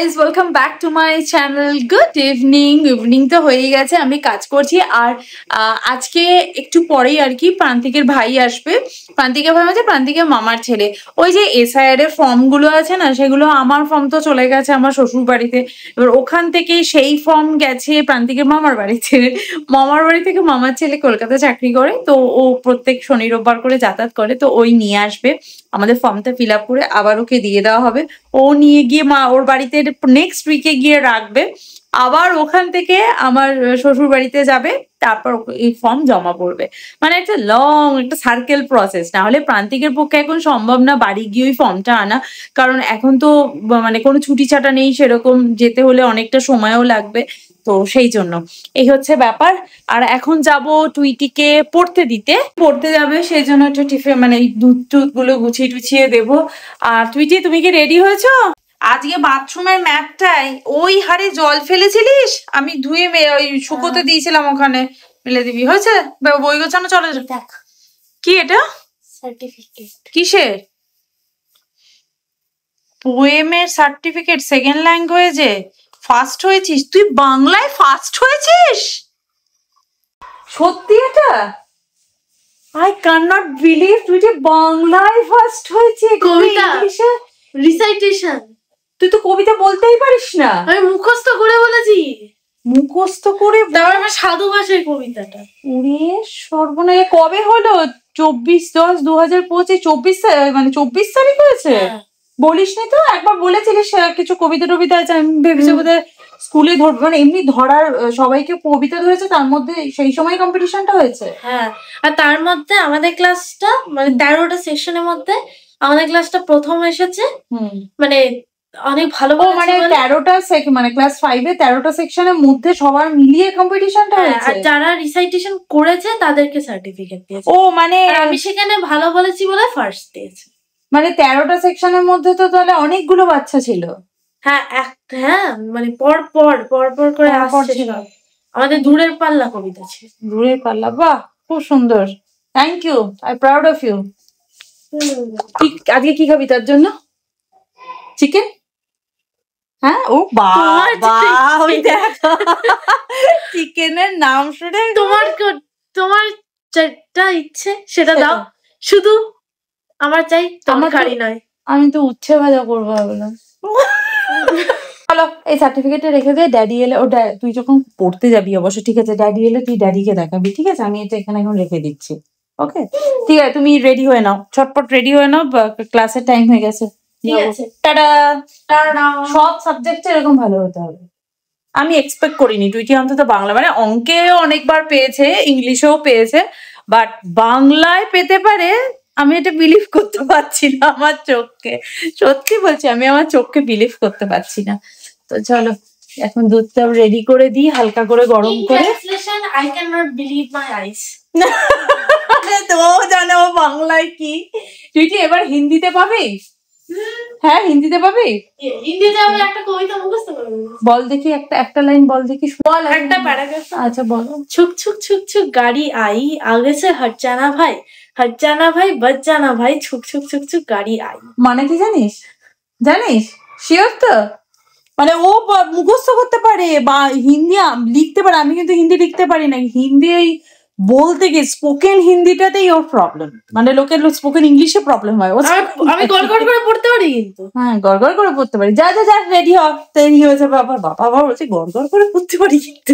Guys, welcome back to my channel. Good evening. Evening তো হয়েই গেছে, আমি কাজ করছি। আর আজকে একটু পরেই আর কি প্রান্তিকের ভাই আসবে। প্রান্তিকের ভাই মানে প্রান্তিকের মামার ছেলে। ওই যে এসআইআর এর ফর্মগুলো আছে না, সেগুলো আমার ফর্ম তো চলে গেছে আমার শ্বশুর বাড়িতে। এবার ওখান থেকে সেই ফর্ম গেছে প্রান্তিকের মামার বাড়িতে। মামার বাড়ি থেকে মামার ছেলে কলকাতা চাকরি করে, তো ও প্রত্যেক শনি রোববার করে যাতায়াত করে, তো ওই নিয়ে আসবে। আমাদের ফর্মটা ফিল আপ করে আবার ওকে দিয়ে দেওয়া হবে। ও নিয়ে গিয়ে ওর বাড়িতে নেক্সট উইকে গিয়ে রাখবে। আবার ওখান থেকে আমার শ্বশুর বাড়িতে যাবে, তারপর এই ফর্ম জমা পড়বে। মানে একটা লং একটা সার্কেল প্রসেস। না হলে প্রান্তিকের পক্ষে এখন সম্ভব না বাড়ি গিয়ে ওই ফর্মটা আনা, কারণ এখন তো মানে কোনো ছুটি ছাটা নেই সেরকম, যেতে হলে অনেকটা সময়ও লাগবে। তো সেই জন্য এই হচ্ছে ব্যাপার। আর এখন যাব টুইটিকে পড়তে যাবে, সেই জন্য একটু টিফিন মানে দুধ টুধ গুলো গুছিয়ে টুছিয়ে দেবো। আর টুইটি, তুমি কি রেডি হয়েছো? আজকে বাথরুমের ম্যাটটাই ওই হারে জল ফেলেছিলিস, আমি ধুয়ে ওই শুকোতে দিয়েছিলাম, ওখানে ফেলে দিবি। হয়েছে? বই গোছানো চলে যাক। কি এটা? সার্টিফিকেট। কিসের? পোয়েমের সার্টিফিকেট, সেকেন্ড ল্যাঙ্গুয়েজে ফার্স্ট হয়েছিস তুই? বাংলায় ফার্স্ট হয়েছিস? সত্যি এটা? আই ক্যান নট বিলিভ তুই যে বাংলায় ফার্স্ট হয়েছে। কবিতা, রিসাইটেশন। তুই তো কবিতা বলতেই পারিস না। আমি মুখস্থ করে বলেছি। মুখস্থ করে? তারপর আমার সাধু ভাষায় কবিতাটা। ওরে সর্বনাশ, কবে হলো? 24/10/2025, মানে 24 তারিখ হয়েছে। বলিসনি তো, একবার বলেছিলিস কিছু কবিতা টবিতা আছে, আমি ভেবেছি বোধহয় স্কুলে মানে এমনি ধরার সবাইকে কবিতা ধরেছে, তার মধ্যে সেই সময় কম্পিটিশনটা হয়েছে। হ্যাঁ, আর তার মধ্যে আমাদের ক্লাসটা মানে 13টা সেকশনের মধ্যে আমাদের ক্লাসটা প্রথম এসেছে। মানে অনেক ভালো মানে 13টা মানে ক্লাস 5 এ 13টা সেকশনের মধ্যে সবার মিলিয়ে কম্পিটিশনটা হয়েছে। আর যারা রিসাইটেশন করেছে তাদেরকে সার্টিফিকেট দিয়েছে। ও মানে আমি সেখানে ভালো বলেছি বলে ফার্স্ট দিয়েছে। মানে 13টা সেকশনের মধ্যে তো তাহলে অনেকগুলো বাচ্চা ছিল। হ্যাঁ, হ্যাঁ, মানে পর পর করে আসছে। আমাদের দূরের পাল্লা কবিতা ছিল। দূরের পাল্লা, বাহ, খুব সুন্দর। Thank you, I proud of you. আজকে কি খাবি তার জন্য? চিকেন? হ্যাঁ, ও বাবা, চিকেনের নাম শুনে তোমার যেটা ইচ্ছে সেটা দাও, শুধু আমার চাই তরকারি নয়। আমি তো উচ্ছে ভাজা করবো ভাবলাম। চলো এই সার্টিফিকেটটা রেখে দে, ড্যাডি এলে তুই যখন পড়তে যাবি অবশ্য, ঠিক আছে? ড্যাডি এলে তুই ড্যাডিকে দেখাবি, ঠিক আছে? আমি এটা এখানে এখন রেখে দিচ্ছি। ওকে, ঠিক আছে, তুমি রেডি হয়ে নাও, ছটপট রেডি হয়ে নাও, ক্লাসের টাইম হয়ে গেছে। ঠিক আছে, টাটা। সব সাবজেক্টে এরকম ভালো হতে হবে। আমি এক্সপেক্ট করিনি টুইটি অন্তত বাংলা, মানে অঙ্কে অনেকবার পেয়েছে, ইংলিশেও পেয়েছে, বাট বাংলায় পেতে পারে আমি এটা বিলিভ করতে পারছি না আমার চোখকে। সত্যি বলছি, আমি আমার চোখকে বিলিভ করতে পারছি না। তো চলো এখন দুধটা রেডি করে দিই, হালকা করে গরম করে। I cannot believe my eyes. তো জানো বাংলায় কি? তুই কি এবার হিন্দিতে পাবি? হ্যাঁ, হিন্দিতে পাবি। হিন্দিতে আমি একটা কবিতা মুখস্থ করব। বল দেখি, একটা লাইন বল দেখি। বল, একটা প্যারাগ্রাফ। আচ্ছা বল। छुक छुक छुक छुक गाड़ी आई, आगे से हट जाना भाई, हट जाना भाई, बच जाना भाई, छुक छुक छुक छुक गाड़ी आई। মানে কি জানিস? শিওর তো? মানে ও মুখস্থ করতে পারে বা হিন্দি লিখতে পারে, আমি কিন্তু হিন্দি লিখতে পারি না। হিন্দি বলতে গিয়ে স্পোকেন হিন্দিটাতেই ওর প্রবলেম, মানে লোকের স্পোকেন ইংলিশে প্রবলেম হয়। আমি গড়গড় করে পড়তে পারি, কিন্তু হ্যাঁ গড়গড় করে পড়তে পারি। যা রেডি হ, তৈরি হয়েছে। বাবা বলছে গড়গড় করে পড়তে পারি কিন্তু।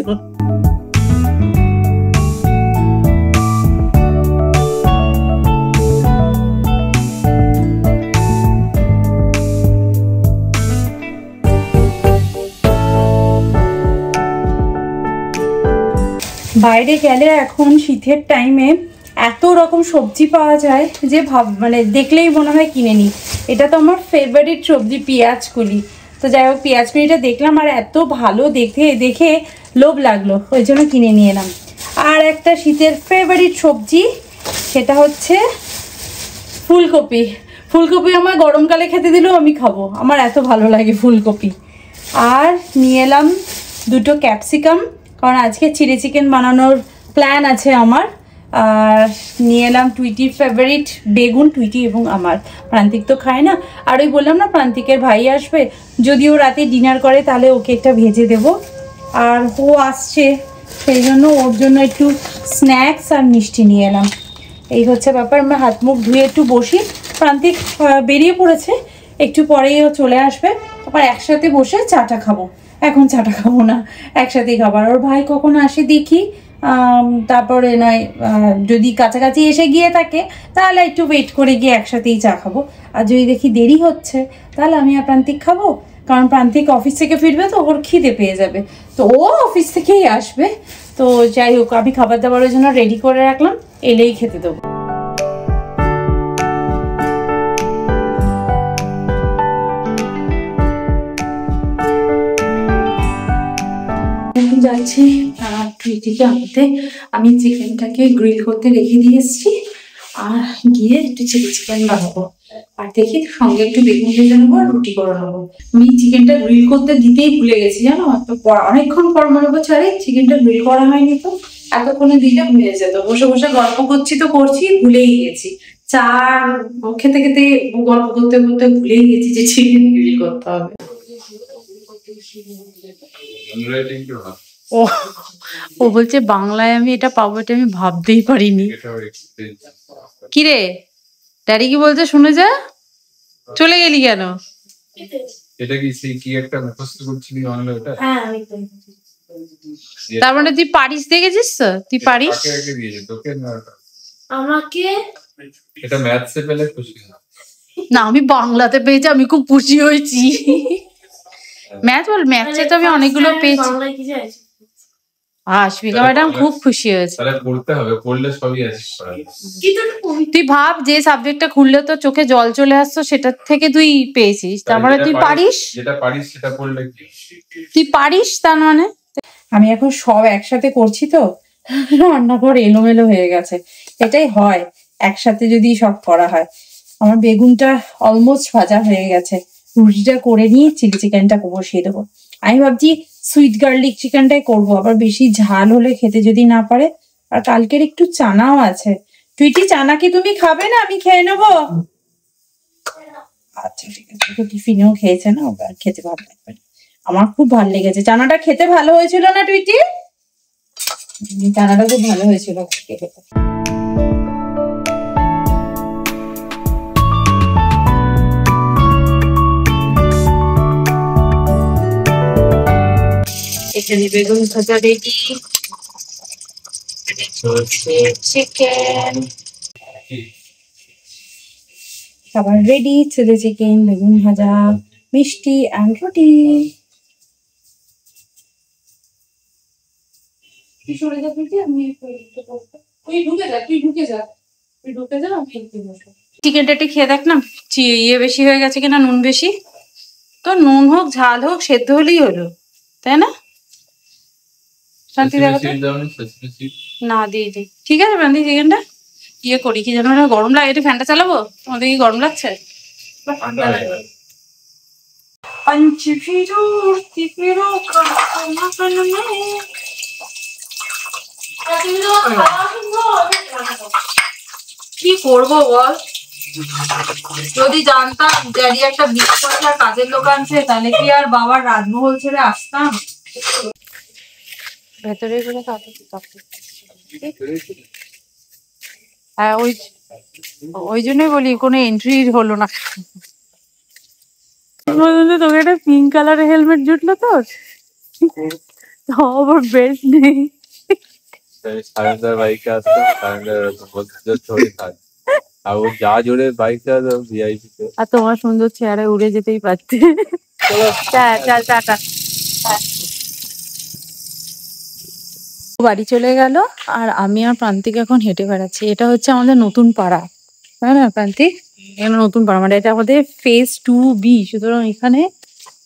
বাইরে গেলে এখন শীতের টাইমে এত রকম সবজি পাওয়া যায় যে মানে দেখলেই মনে হয় কিনে নিই। এটা তো আমার ফেভারিট সবজি, পেঁয়াজকলি। তো যাই হোক, পেঁয়াজকলিটা দেখলাম আর এত ভালো দেখে লোভ লাগলো, ওই জন্য কিনে নিয়ে এলাম। আর একটা শীতের ফেভারিট সবজি, সেটা হচ্ছে ফুলকপি। ফুলকপি আমার গরমকালে খেতে দিলেও আমি খাবো, আমার এত ভালো লাগে ফুলকপি। আর নিয়ে এলাম 2টো ক্যাপসিকাম, কারণ আজকে চিলি চিকেন বানানোর প্ল্যান আছে আমার। আর নিয়ে এলাম টুইটির ফেভারিট বেগুন, টুইটি এবং আমার। প্রান্তিক তো খায় না, আর ওই বললাম না প্রান্তিকের ভাই আসবে, যদি ও রাতে ডিনার করে তাহলে ওকে একটা ভেজে দেব। আর ও আসছে সেই জন্য ওর জন্য একটু স্ন্যাক্স আর মিষ্টি নিয়ে এলাম। এই হচ্ছে ব্যাপার। আমরা হাত মুখ ধুয়ে একটু বসি। প্রান্তিক বেরিয়ে পড়েছে, একটু পরেই ও চলে আসবে, আবার একসাথে বসে চাটা খাবো। এখন চাটা খাবো না, একসাথেই খাবার। ওর ভাই কখন আসে দেখি, তারপরে নয় যদি কাছাকাছি এসে গিয়ে থাকে তাহলে একটু ওয়েট করে গিয়ে একসাথেই চা খাবো। আর যদি দেখি দেরি হচ্ছে তাহলে আমি আর প্রান্তিক খাবো, কারণ প্রান্তিক অফিস থেকে ফিরবে তো ওর খিদে পেয়ে যাবে, তো ও অফিস থেকেই আসবে। তো যাই হোক, আমি খাবার দাবারের জন্য রেডি করে রাখলাম, এলেই খেতে দেবো। যাচ্ছি টুইটিকে আনতে। আমি চিকেনটাকে গ্রিল করতে রেখে দিয়ে এসেছি, আর গিয়ে একটু চিকেন বানাবো। আর দেখি সঙ্গে একটু বেগুন ভেজে নেবো আর রুটি করে নেবো। আমি চিকেনটা গ্রিল করতে দিতেই ভুলে গেছি জানো, তো অনেকক্ষণ পর মনে করছে আরে চিকেনটা গ্রিল করা হয়নি, তো এতক্ষণে দিলে ভুলে যেত। বসে বসে গল্প করছি তো করছি, ভুলেই গেছি। চা খেতে খেতে গল্প করতে করতে ভুলেই গেছি যে চিকেন গ্রিল করতে হবে। ও ও বলছে বাংলায় আমি এটা পাবো, এটা আমি ভাবতেই পারিনি। কিরে ড্যাডি কি বলছে শুনে যা, চলে গেলি কেন? এটা কি সেই কি একটা মুখস্থ করছিলি বাংলা ওটা? হ্যাঁ তার মানে তুই পারিস, দেখেছিস তো তুই পারিস। কাকে দিয়েছে তোকে না আমাকে? এটা ম্যাথসে পেলে খুশি না আমি বাংলাতে পেয়েছি, আমি খুব খুশি হয়েছি। ম্যাথ বল, ম্যাথসে তো আমি অনেকগুলো পেয়েছি। বাংলায় কি যায়? আশমিকা ম্যাডাম খুব খুশি হয়েছে। তাহলে পড়তে হবে, পড়লে সবই আছে। তুই ভাব যে সাবজেক্টটা খুললে তো চোখে জল চলে আসতো, সেটা থেকে তুই পেয়েছিস, তার মানে তুই পারিস। যেটা পারিস সেটা পড়লে কি তুই পারিস, তার মানে। আমি এখন সব একসাথে করছি তো রান্নাঘর এলোমেলো হয়ে গেছে, এটাই হয় একসাথে যদি সব করা হয়। আমার বেগুনটা অলমোস্ট ভাজা হয়ে গেছে, রুটিটা করে নিয়ে চিলি চিকেনটা বসিয়ে দেবো। আমি ভাবছি সুইট গার্লিক চিকেনটাই করবো, আবার বেশি ঝাল হলে খেতে যদি না পারে। আর কালকের একটু চানাও আছে। টুইটি চানা কি তুমি খাবে না? আমি খেয়ে নেবো। আচ্ছা ঠিক আছে, টিফিনেও খেয়েছে না, ওবার খেতে ভালো লাগবে। আমার খুব ভালো লেগেছে চানাটা, খেতে ভালো হয়েছিল না টুইটি? চানাটা খুব ভালো হয়েছিল খেতে। এখানে বেগুন ভাজা রেডি, চিকেন খাবার রেডি, চিলি চিকেন, বেগুন ভাজা, মিষ্টি অ্যান্ড রুটি। তুই সরে যা তুই, আমি তুই ঢুকে যা, তুই ঢুকে যা, তুই ঢুকে যা, আমি একটু বসবো। চিকেনটা একটু খেয়ে দেখ না, ইয়ে বেশি হয়ে গেছে কিনা, নুন বেশি। তো নুন হোক ঝাল হোক সেদ্ধ হলেই হলো, তাই না? শান্তি দেখো না দিয়ে দিই, ঠিক আছে বান্দি চিকেনটা ইয়ে করি। কি জানো না গরম লাগে, একটু ফ্যানটা চালাবো? তোমাদের কি গরম লাগছে? কি করবো বল, যদি জানতাম ড্যাডি একটা বিস্কুট আর কাজের লোক আনছে তাহলে কি আর বাবার রাজমহল ছেড়ে আসতাম? ভেতরে করে হ্যাঁ, ওই জন্যই বলি কোনো এন্ট্রি হলো না। তোকে একটা পিঙ্ক কালারের হেলমেট জুটলো তোর, আবার বেল্ট নেই। বাইকে আসতো আর ও যা জোরে বাইক ভিআইপি, আর তোমার সুন্দর চেহারায় উড়ে যেতেই পারতে। টাটা। বাড়ি চলে গেল, আর আমি আর প্রান্তিক এখন হেঁটে বেড়াচ্ছি। এটা হচ্ছে আমাদের নতুন পাড়া, তাই না প্রান্তিক? এখানে নতুন পাড়া মানে এটা আমাদের ফেজ 2B, সুতরাং এখানে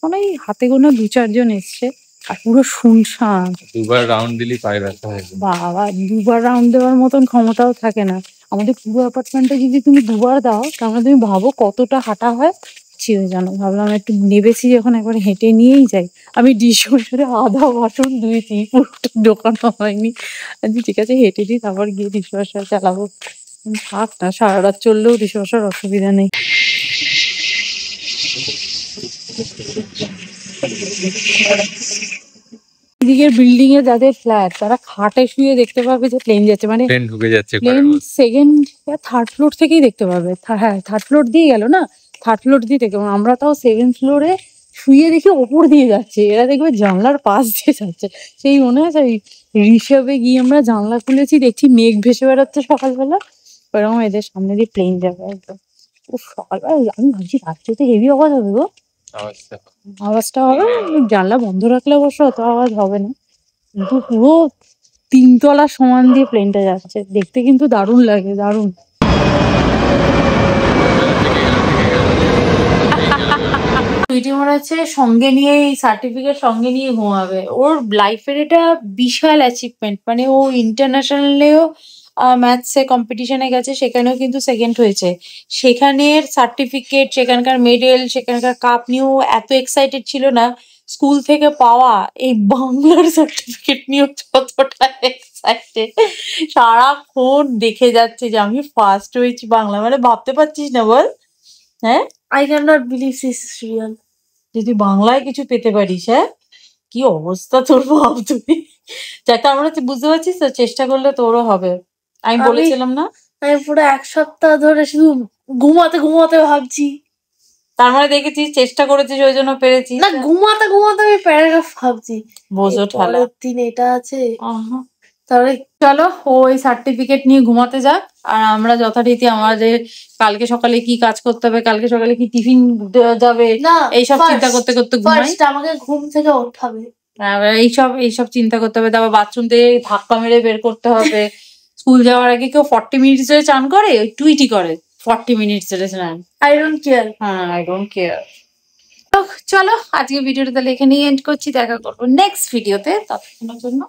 অনেক হাতে গোনা 2-4 জন এসছে, আর পুরো শুনশান। দুবার রাউন্ড দিলি পায়ে ব্যথা হয়ে যায়। বাবা, দুবার রাউন্ড দেওয়ার মতন ক্ষমতাও থাকে না আমাদের। পুরো অ্যাপার্টমেন্টে যদি তুমি দুবার দাও তাহলে তুমি ভাবো কতটা হাঁটা হয়। যাচ্ছি ওই জন্য ভাবলাম একটু নেবেছি যখন একবার হেঁটে নিয়েই যাই। আমি ডিশওয়াশারে আধা বাসন ধুয়েছি, পুরোটা ঢোকানো হয়নি। ঠিক আছে হেঁটে দিই, তারপর গিয়ে ডিশওয়াশার চালাবো। থাক না, সারা রাত চললেও ডিশওয়াশার অসুবিধা নেই। এদিকের বিল্ডিং এ যাদের ফ্ল্যাট তারা খাটে শুয়ে দেখতে পাবে যে প্লেন যাচ্ছে, মানে ট্রেন ঢুকে যাচ্ছে প্লেন সেকেন্ড থার্ড ফ্লোর থেকেই দেখতে পাবে। হ্যাঁ, থার্ড ফ্লোর দিয়ে গেল না, থার্ড ফ্লোর দিয়ে দেখতে পাবে। আমরা তাও সেকেন্ড ফ্লোরে শুয়ে দেখি ওপর দিয়ে যাচ্ছে, এরা দেখবে জানলার পাশ দিয়ে যাচ্ছে। সেই মনে আছে ঋষভে গিয়ে আমরা জানলা খুলেছি, দেখছি মেঘ ভেসে বেড়াচ্ছে সকালবেলা, ওরকম এদের সামনে দিয়ে প্লেন যাবে একদম। ও সকালবেলা আমি ভাবছি রাত্রিতে হেভি আওয়াজ হবে গো, আওয়াজটা হবে। জানলা বন্ধ রাখলে অবশ্য অত আওয়াজ হবে না, কিন্তু পুরো 3 তলা সমান দিয়ে প্লেনটা যাচ্ছে, দেখতে কিন্তু দারুণ লাগে, দারুণ। সুইটি মনে হচ্ছে সঙ্গে নিয়ে সার্টিফিকেট সঙ্গে নিয়ে ঘুমাবে। ওর লাইফের এটা বিশাল অ্যাচিভমেন্ট, মানে ও ইন্টারন্যাশনালেও ম্যাথসে কম্পিটিশনে গেছে, সেখানেও কিন্তু সেকেন্ড হয়েছে। সেখানের সার্টিফিকেট, সেখানকার মেডেল, সেখানকার কাপ নিয়েও এত এক্সাইটেড ছিল না। স্কুল থেকে পাওয়া এই বাংলার সার্টিফিকেট নিয়েও যতটা এক্সাইটেড, সারাক্ষণ দেখে যাচ্ছে যে আমি ফার্স্ট হয়েছি বাংলা, মানে ভাবতে পারছিস না বল। হ্যাঁ, I cannot believe this is real. যদি বাংলায় কিছু পেতে পারিস, হ্যাঁ কি অবস্থা তোর, ভাব তুই। যাকে আমরা বুঝতে পারছিস তো, চেষ্টা করলে তোরও হবে। আমি বলেছিলাম না, আমি পুরো 1 সপ্তাহ ধরে শুধু ঘুমাতে ঘুমাতে ভাবছি। তার মানে দেখেছিস চেষ্টা করেছিস ওই জন্য পেরেছিস। না, ঘুমাতে ঘুমাতে আমি প্যারাগ্রাফ ভাবছি, বোঝো ঠালা। পরের দিন এটা আছে। তাহলে চলো ওই সার্টিফিকেট নিয়ে ঘুমাতে যাক, আর আমরা যথারীতি আমাদের কালকে সকালে কি কাজ করতে হবে, কালকে সকালে কি টিফিন যাবে, না, এইসব চিন্তা করতে করতে ঘুমাই। ফার্স্ট আমাকে ঘুম থেকে উঠাবে, এইসব চিন্তা করতে হবে। তারপর বাথরুম থেকে ধাক্কা মেরে বের করতে হবে। স্কুল যাওয়ার আগে কেউ 40 মিনিটস ধরে চান করে, ওই টুইটি করে 40 মিনিটস ধরে স্নান। I don't care. হ্যাঁ, আই ডোন্ট কেয়ার। চলো আজকে ভিডিওটা তাহলে এখানেই এন্ড করছি, দেখা করবো নেক্সট ভিডিওতে। ততক্ষণের জন্য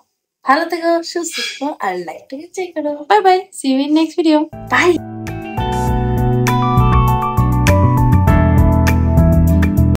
ভালো থেকো, সুস্থ থেকো, আর লাইফটাকে চেক করো। Bye bye, see you in next video. By.